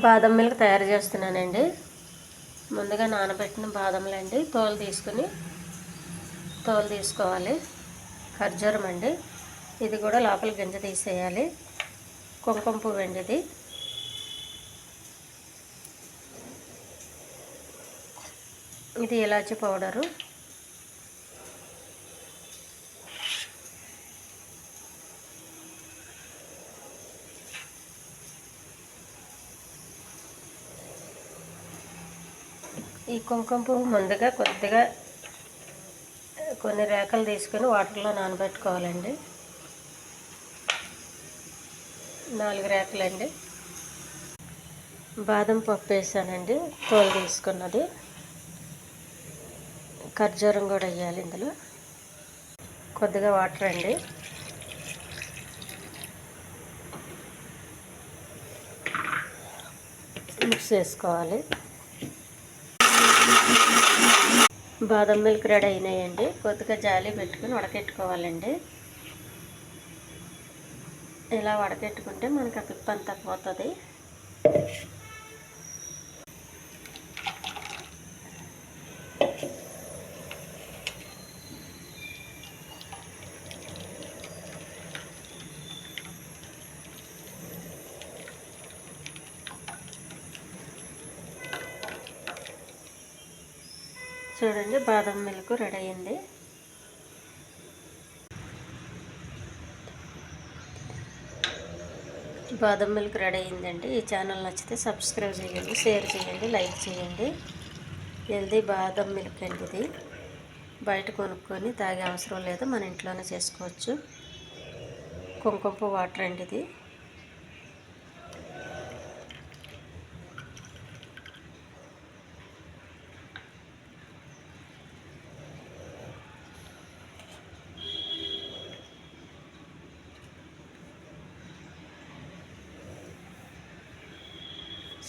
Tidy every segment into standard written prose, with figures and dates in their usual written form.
బాదం మిల్క్ తయారు చేస్తున్నానండి. ముందుగా నానబెట్టిన బాదంలండి తోలు తీసుకోవాలి. ఖర్జూరం అండి, ఇది కూడా లోపల గింజ తీసేయాలి. కుంకుమ పువ్వు అండి, ఇది ఇలాచీ పౌడరు, ఈ కుంకుమ పువ్వు ముందుగా కొద్దిగా కొన్ని రేకలు తీసుకొని వాటర్లో నానబెట్టుకోవాలండి. 4 రేకలండి. బాదం పప్పు వేసానండి, తోలు తీసుకున్నది. ఖర్జూరం కూడా వేయాలి. ఇందులో కొద్దిగా వాటర్ అండి. మిక్స్ చేసుకోవాలి. బాదం మిల్క్ రెడీ అయినాయండి. కొద్దిగా జాలి పెట్టుకుని వడకెట్టుకోవాలండి. ఇలా వడకెట్టుకుంటే మనకు ఆ పిప్ప అంతా పోతుంది. చూడండి, బాదం మిల్క్ రెడీ అయింది. బాదం మిల్క్ రెడీ అయిందండి. ఈ ఛానల్ నచ్చితే సబ్స్క్రైబ్ చేయండి, షేర్ చేయండి, లైక్ చేయండి. హెల్దీ బాదం మిల్క్ అండి. ఇది బయట కొనుక్కొని తాగే అవసరం లేదు, మన ఇంట్లోనే చేసుకోవచ్చు. కుంకుమ పువ్వు వాటర్ అండి ఇది.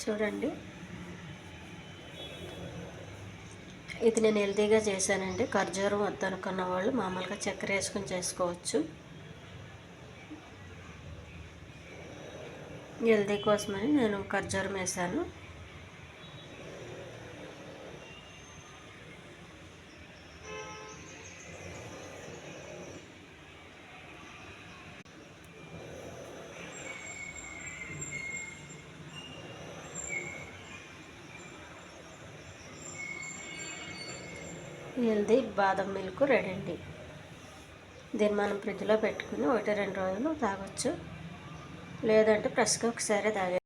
చూడండి, ఇది నేను హెల్తీగా చేశానండి. ఖర్జూరం వద్దనుకున్న వాళ్ళు మామూలుగా చక్కెర వేసుకొని చేసుకోవచ్చు. హెల్తీ కోసమని నేను ఖర్జూరం వేసాను. హెల్దీ బాదం మిల్క్ రెడీ అండి. దీన్ని మనం ఫ్రిడ్జ్లో పెట్టుకుని 1-2 రోజులు తాగొచ్చు, లేదంటే ఫ్రెష్గా ఒకసారి తాగే